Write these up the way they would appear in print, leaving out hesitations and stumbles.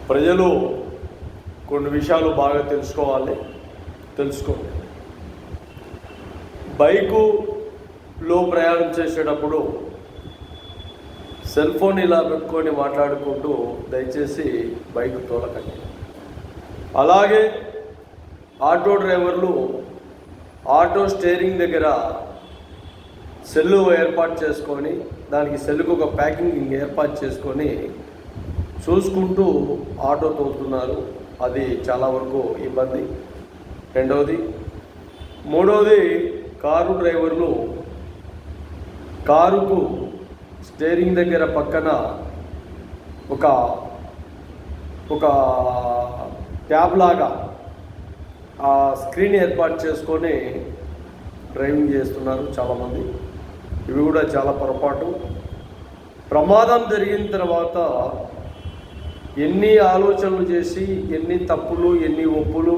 ప్రజలు కొన్ని విషయాలు బాగా తెలుసుకోండి. బైకులో ప్రయాణం చేసేటప్పుడు సెల్ ఫోన్ ఇలా పెట్టుకొని మాట్లాడుకుంటూ దయచేసి బైక్ తోలకండి. అలాగే ఆటో డ్రైవర్లు ఆటో స్టీరింగ్ దగ్గర సెల్లు ఏర్పాటు చేసుకొని దానికి సెల్లుకు ఒక ప్యాకింగ్ ఏర్పాటు చేసుకొని చూసుకుంటూ ఆటో తోలుతున్నారు. అది చాలా వరకు ఇబ్బంది. మూడవది కారు డ్రైవర్లు కారుకు స్టీరింగ్ దగ్గర పక్కన ఒక ట్యాబ్ లాగా ఆ స్క్రీన్ ఏర్పాటు చేసుకొని డ్రైవింగ్ చేస్తున్నారు చాలామంది. ఇవి కూడా చాలా పొరపాటు. ప్రమాదం జరిగిన తర్వాత ఎన్ని ఆలోచనలు చేసి ఎన్ని తప్పులు ఎన్ని ఒప్పులు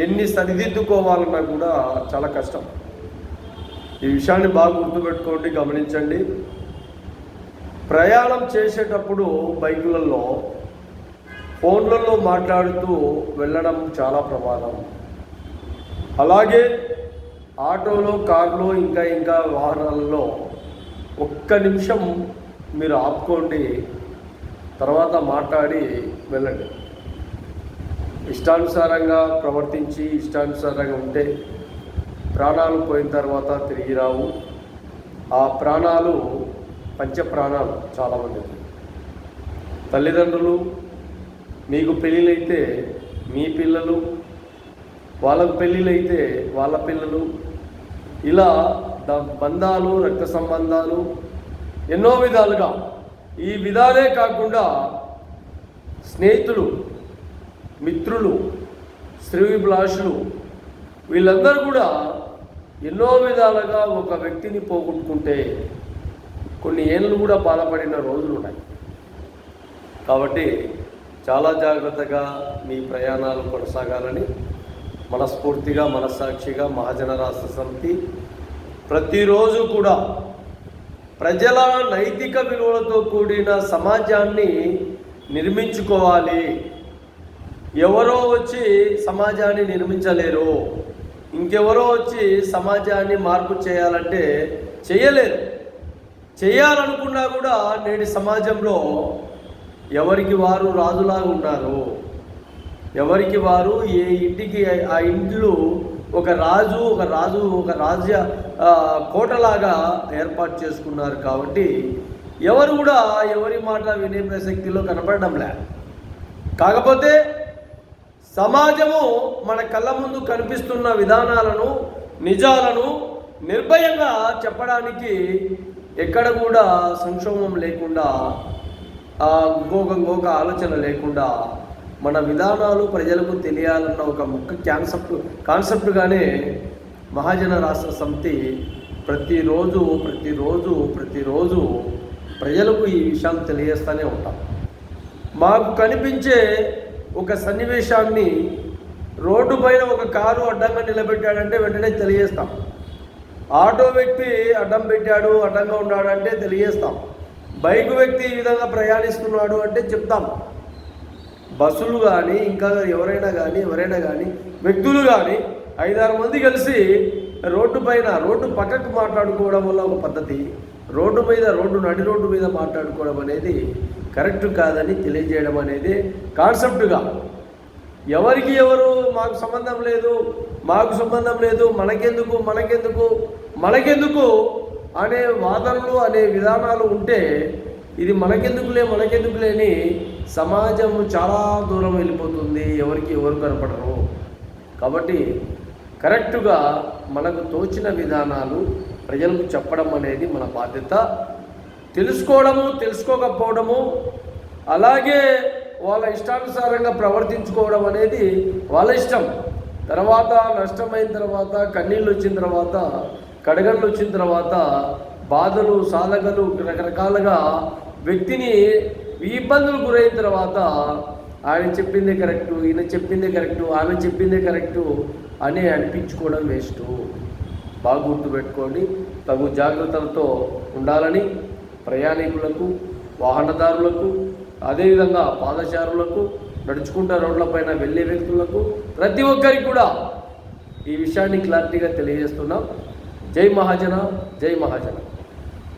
ఎన్ని సరిదిద్దుకోవాలన్నా కూడా చాలా కష్టం. ఈ విషయాన్ని బాగా గుర్తుపెట్టుకోండి, గమనించండి. ప్రయాణం చేసేటప్పుడు బైకులలో ఫోన్లలో మాట్లాడుతూ వెళ్ళడం చాలా ప్రమాదం. అలాగే ఆటోలో కార్లో ఇంకా వాహనాలలో ఒక్క నిమిషం మీరు ఆపుకోండి, తర్వాత మాట్లాడి వెళ్ళండి. ఇష్టానుసారంగా ప్రవర్తించి ఇష్టానుసారంగా ఉంటే ప్రాణాలు పోయిన తర్వాత తిరిగి రావు. ఆ ప్రాణాలు పంచప్రాణాలు చాలామందికి. తల్లిదండ్రులు, మీకు పెళ్ళిళ్ళైతే మీ పిల్లలు, వాళ్ళకు పెళ్ళిళ్ళైతే వాళ్ళ పిల్లలు, ఇలా బంధాలు రక్త సంబంధాలు ఎన్నో విధాలుగా. ఈ విధాలే కాకుండా స్నేహితులు, మిత్రులు, శ్రేయోభిలాషులు వీళ్ళందరూ కూడా ఎన్నో విధాలుగా ఒక వ్యక్తిని పోగొట్టుకుంటే కొన్ని ఏళ్ళు కూడా బాధపడిన రోజులు ఉన్నాయి. కాబట్టి చాలా జాగ్రత్తగా మీ ప్రయాణాలు కొనసాగాలని మనస్ఫూర్తిగా మనస్సాక్షిగా మహాజన రాష్ట్ర సమితి ప్రతిరోజు కూడా ప్రజల నైతిక విలువలతో కూడిన సమాజాన్ని నిర్మించుకోవాలి. ఎవరో వచ్చి సమాజాన్ని నిర్మించలేరు. ఇంకెవరో వచ్చి సమాజాన్ని మార్పు చేయాలంటే చేయలేరు. చేయాలనుకున్నా కూడా నేటి సమాజంలో ఎవరికి వారు రాజులాగా ఉన్నారు. ఎవరికి వారు ఏ ఇంటికి ఆ ఇంట్లో ఒక రాజ్య కోటలాగా ఏర్పాటు చేసుకున్నారు. కాబట్టి ఎవరు కూడా ఎవరి మాట వినే ప్రసక్తిలో కనపడడంలే. కాకపోతే సమాజము మన కళ్ళ ముందు కనిపిస్తున్న విధానాలను, నిజాలను నిర్భయంగా చెప్పడానికి ఎక్కడ కూడా సంక్షోభం లేకుండా, ఇంకొక ఆలోచన లేకుండా మన విధానాలు ప్రజలకు తెలియాలన్న ఒక ముఖ్య కాన్సెప్ట్గానే మహాజన రాష్ట్ర సమితి ప్రతిరోజు ప్రజలకు ఈ విషయాలు తెలియజేస్తూనే ఉంటాం. మాకు కనిపించే ఒక సన్నివేశాన్ని రోడ్డు పైన ఒక కారు అడ్డంగా నిలబెట్టాడంటే వెంటనే తెలియజేస్తాం. ఆటో వ్యక్తి అడ్డం పెట్టాడు, అడ్డంగా ఉన్నాడంటే తెలియజేస్తాం. బైక్ వ్యక్తి ఈ విధంగా ప్రయాణిస్తున్నాడు అంటే చెప్తాం. బస్సులు కానీ ఇంకా ఎవరైనా కానీ వ్యక్తులు కానీ 5-6 మంది కలిసి రోడ్డు పక్కకు మాట్లాడుకోవడం వల్ల ఒక పద్ధతి, నడి రోడ్డు మీద మాట్లాడుకోవడం అనేది కరెక్ట్ కాదని తెలియజేయడం అనేది కాన్సెప్ట్గా. ఎవరికి ఎవరు మాకు సంబంధం లేదు, మనకెందుకు అనే వాదనలు అనే విధానాలు ఉంటే ఇది మనకెందుకులే అని సమాజం చాలా దూరం వెళ్ళిపోతుంది. ఎవరికి ఎవరు కనపడరు. కాబట్టి కరెక్టుగా మనకు తోచిన విధానాలు ప్రజలకు చెప్పడం అనేది మన బాధ్యత. తెలుసుకోకపోవడము, అలాగే వాళ్ళ ఇష్టానుసారంగా ప్రవర్తించుకోవడం అనేది వాళ్ళ ఇష్టం. తర్వాత నష్టమైన తర్వాత, కన్నీళ్ళు వచ్చిన తర్వాత, కడగళ్ళు వచ్చిన తర్వాత, బాధలు సాధకలు రకరకాలుగా వ్యక్తిని ఇబ్బందులు గురైన తర్వాత ఆయన చెప్పిందే కరెక్టు, ఈయన చెప్పిందే కరెక్టు, ఆమె చెప్పిందే కరెక్టు అని అనిపించుకోవడం వేస్ట్. బాగా గుర్తుపెట్టుకోండి. తగు జాగ్రత్తలతో ఉండాలని ప్రయాణికులకు, వాహనదారులకు, అదేవిధంగా పాదచారులకు, నడుచుకుంటా రోడ్లపైన వెళ్ళే వ్యక్తులకు, ప్రతి ఒక్కరికి కూడా ఈ విషయాన్ని క్లారిటీగా తెలియజేస్తున్నాం. జై మహాజన, జై మహాజన.